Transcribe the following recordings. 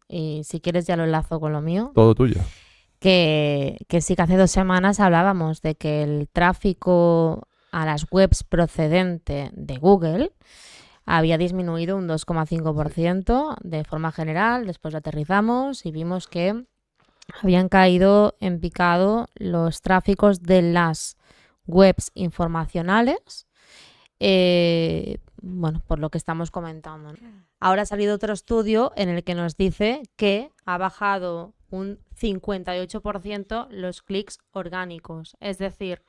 Y si quieres ya lo enlazo con lo mío, Todo tuyo. que sí que hace 2 semanas hablábamos de que el tráfico a las webs procedente de Google había disminuido un Sí. 2,5% de forma general. Después lo aterrizamos y vimos que habían caído en picado los tráficos de las webs informacionales, bueno, por lo que estamos comentando, ¿no? Ahora ha salido otro estudio en el que nos dice que ha bajado un 58% los clics orgánicos. Es decir,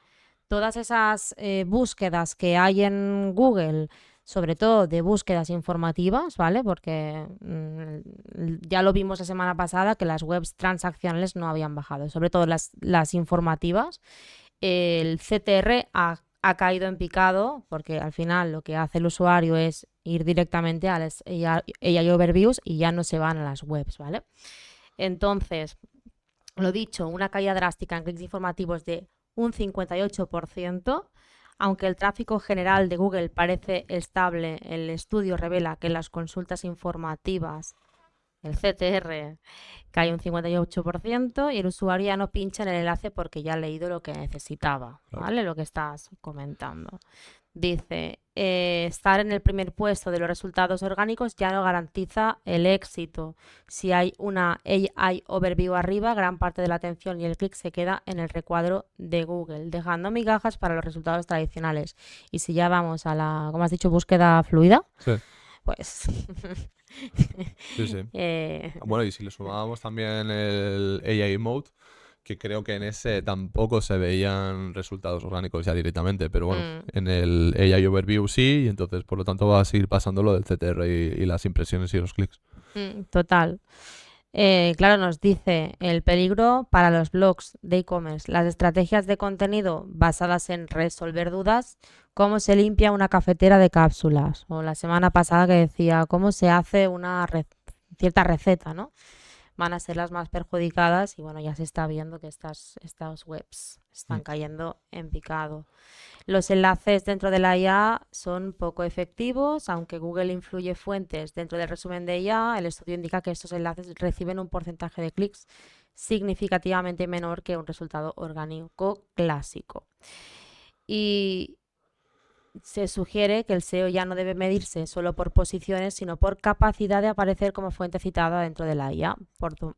todas esas búsquedas que hay en Google, sobre todo de búsquedas informativas, ¿vale? Porque ya lo vimos la semana pasada que las webs transaccionales no habían bajado, sobre todo las informativas. El CTR ha caído en picado porque al final lo que hace el usuario es ir directamente a las AI Overviews y ya no se van a las webs, ¿vale? Entonces, lo dicho, una caída drástica en clics informativos de un 58%. Aunque el tráfico general de Google parece estable, el estudio revela que las consultas informativas, el CTR, cae un 58% y el usuario ya no pincha en el enlace porque ya ha leído lo que necesitaba, Claro. ¿vale? Lo que estás comentando. Dice, estar en el primer puesto de los resultados orgánicos ya no garantiza el éxito. Si hay una AI Overview arriba, gran parte de la atención y el clic se queda en el recuadro de Google, dejando migajas para los resultados tradicionales. Y si ya vamos a la, como has dicho, búsqueda fluida, Sí, pues sí, sí. eh, Bueno, y si le sumábamos también el AI Mode, que creo que en ese tampoco se veían resultados orgánicos ya directamente, pero bueno, mm, en el AI Overview sí, y entonces por lo tanto va a seguir pasando lo del CTR y las impresiones y los clics. total. Claro, nos dice el peligro para los blogs de e-commerce, las estrategias de contenido basadas en resolver dudas, cómo se limpia una cafetera de cápsulas, o la semana pasada que decía cómo se hace una cierta receta, ¿no? Van a ser las más perjudicadas y bueno, ya se está viendo que estas webs están Mm. cayendo en picado. Los enlaces dentro de la IA son poco efectivos, aunque Google influye fuentes dentro del resumen de IA, el estudio indica que estos enlaces reciben un porcentaje de clics significativamente menor que un resultado orgánico clásico. Y se sugiere que el SEO ya no debe medirse solo por posiciones, sino por capacidad de aparecer como fuente citada dentro de la IA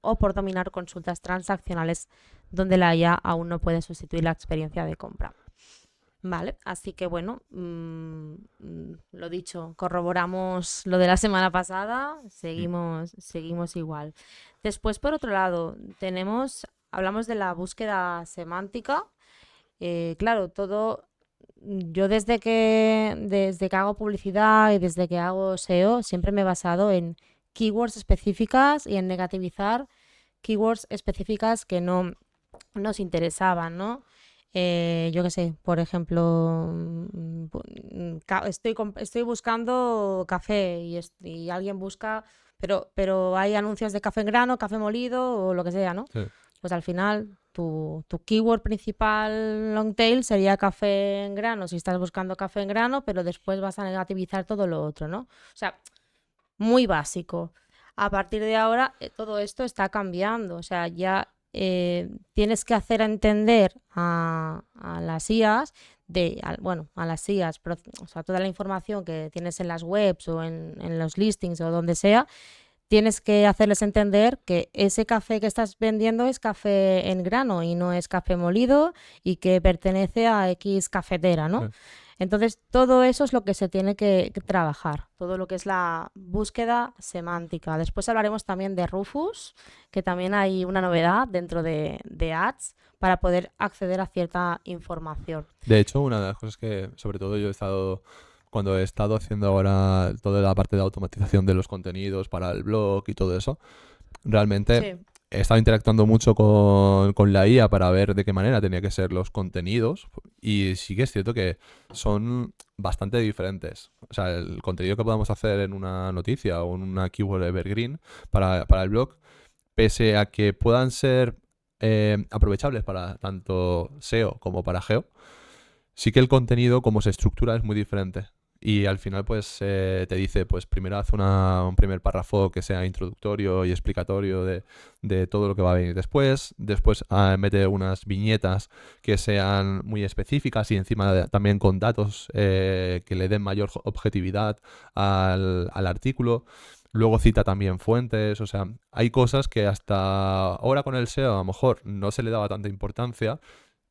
o por dominar consultas transaccionales donde la IA aún no puede sustituir la experiencia de compra. Vale, así que bueno, lo dicho, corroboramos lo de la semana pasada, Mm. seguimos igual. Después, por otro lado, hablamos de la búsqueda semántica. Claro, yo desde que hago publicidad y desde que hago SEO, siempre me he basado en keywords específicas y en negativizar keywords específicas que no nos interesaban, ¿no? Yo qué sé, por ejemplo, estoy buscando café y alguien busca, pero hay anuncios de café en grano, café molido o lo que sea, ¿no? Sí. Pues al final tu keyword principal long tail sería café en grano si estás buscando café en grano, pero después vas a negativizar todo lo otro, ¿no? O sea, muy básico. A partir de ahora, todo esto está cambiando. O sea, ya tienes que hacer entender a las IAs, bueno, a las IAs, o sea, toda la información que tienes en las webs o en los listings o donde sea, tienes que hacerles entender que ese café que estás vendiendo es café en grano y no es café molido y que pertenece a X cafetera, ¿no? Sí. Entonces, todo eso es lo que se tiene que trabajar, todo lo que es la búsqueda semántica. Después hablaremos también de Rufus, que también hay una novedad dentro de Ads para poder acceder a cierta información. De hecho, una de las cosas que, sobre todo cuando he estado haciendo ahora toda la parte de automatización de los contenidos para el blog y todo eso, realmente Sí. he estado interactuando mucho con la IA para ver de qué manera tenía que ser los contenidos y sí que es cierto que son bastante diferentes. O sea, el contenido que podamos hacer en una noticia o en una keyword evergreen para el blog, pese a que puedan ser aprovechables para tanto SEO como para GEO, sí que el contenido como se estructura es muy diferente. Y al final, pues, te dice, pues, primero haz un primer párrafo que sea introductorio y explicatorio de todo lo que va a venir después. Después mete unas viñetas que sean muy específicas y encima también con datos que le den mayor objetividad al artículo. Luego cita también fuentes, o sea, hay cosas que hasta ahora con el SEO a lo mejor no se le daba tanta importancia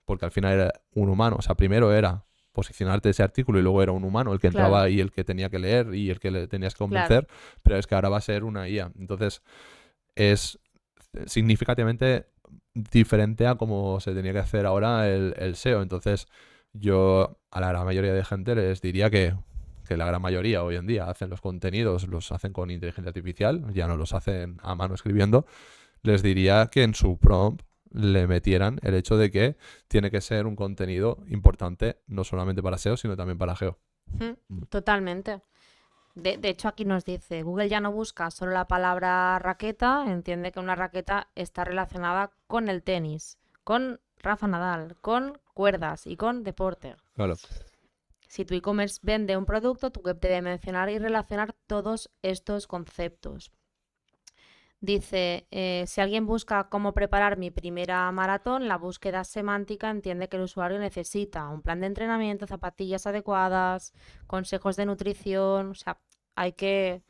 porque al final era un humano, o sea, primero era posicionarte ese artículo y luego era un humano el que Claro, entraba y el que tenía que leer y el que le tenías que claro. convencer, pero es que ahora va a ser una IA. Entonces es significativamente diferente a cómo se tenía que hacer ahora el SEO. Entonces yo a la gran mayoría de gente les diría que la gran mayoría hoy en día hacen los contenidos, los hacen con inteligencia artificial, ya no los hacen a mano escribiendo, les diría que en su prompt le metieran el hecho de que tiene que ser un contenido importante no solamente para SEO, sino también para GEO. Totalmente. De hecho, aquí nos dice, Google ya no busca solo la palabra raqueta, entiende que una raqueta está relacionada con el tenis, con Rafa Nadal, con cuerdas y con deporte. Claro. Si tu e-commerce vende un producto, tu web debe mencionar y relacionar todos estos conceptos. Dice, si alguien busca cómo preparar mi primera maratón, la búsqueda semántica entiende que el usuario necesita un plan de entrenamiento, zapatillas adecuadas, consejos de nutrición, o sea, hay que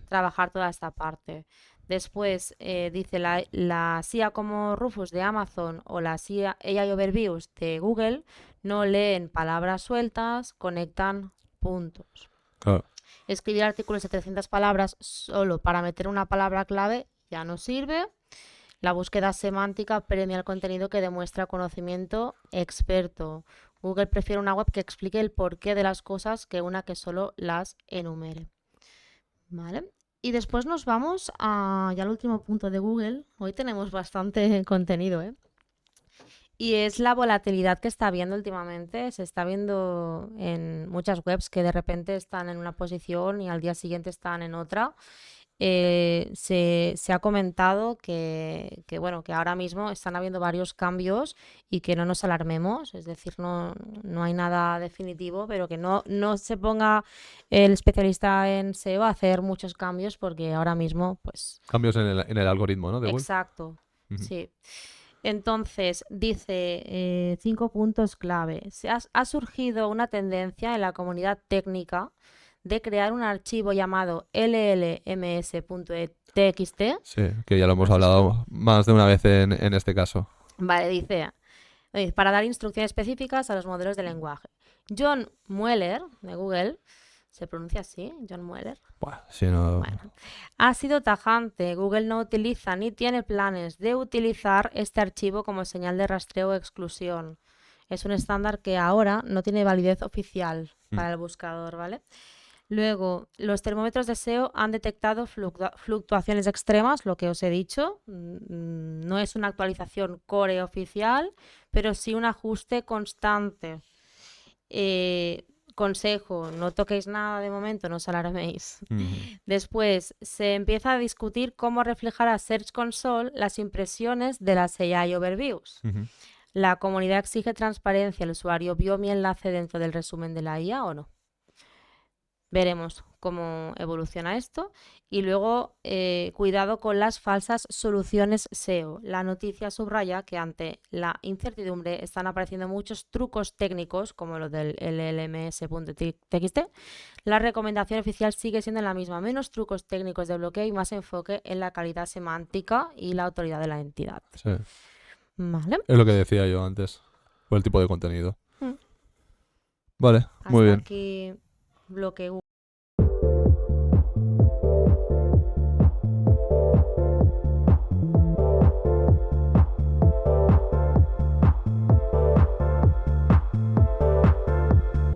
trabajar toda esta parte. Después dice la SIA como Rufus de Amazon o la SIA AI Overviews de Google no leen palabras sueltas, conectan puntos. Claro. Escribir artículos de 300 palabras solo para meter una palabra clave ya no sirve. La búsqueda semántica premia el contenido que demuestra conocimiento experto. Google prefiere una web que explique el porqué de las cosas que una que solo las enumere. ¿Vale? Y después nos vamos ya al último punto de Google. Hoy tenemos bastante contenido, ¿eh? Y es la volatilidad que está viendo últimamente. Se está viendo en muchas webs que de repente están en una posición y al día siguiente están en otra. Se ha comentado bueno, que ahora mismo están habiendo varios cambios y que no nos alarmemos, es decir, no hay nada definitivo, pero que no se ponga el especialista en SEO a hacer muchos cambios porque ahora mismo, pues... Cambios en el algoritmo, ¿no? De Google. Exacto, Ujú. sí. Entonces, dice 5 puntos clave. Ha surgido una tendencia en la comunidad técnica de crear un archivo llamado llms.txt. Sí, que ya lo hemos ¿Has visto? hablado más de una vez en este caso. Vale, dice, para dar instrucciones específicas a los modelos de lenguaje. John Mueller, de Google, ¿se pronuncia así? John Mueller. Buah, si no... Bueno, ha sido tajante. Google no utiliza ni tiene planes de utilizar este archivo como señal de rastreo o exclusión. Es un estándar que ahora no tiene validez oficial para el buscador, ¿vale? Luego, los termómetros de SEO han detectado fluctuaciones extremas, lo que os he dicho. No es una actualización core oficial, pero sí un ajuste constante. Consejo, no toquéis nada de momento, no os alarméis. Después, se empieza a discutir cómo reflejar a Search Console las impresiones de las AI Overviews. La comunidad exige transparencia. ¿El usuario vio mi enlace dentro del resumen de la IA o no? Veremos cómo evoluciona esto. Y luego, cuidado con las falsas soluciones SEO. La noticia subraya que ante la incertidumbre están apareciendo muchos trucos técnicos, como lo del LLMS.txt. La recomendación oficial sigue siendo la misma: menos trucos técnicos de bloqueo y más enfoque en la calidad semántica y la autoridad de la entidad. Sí. Vale. Es lo que decía yo antes, por el tipo de contenido. Mm. Vale, muy Hasta bien. aquí bloqueo.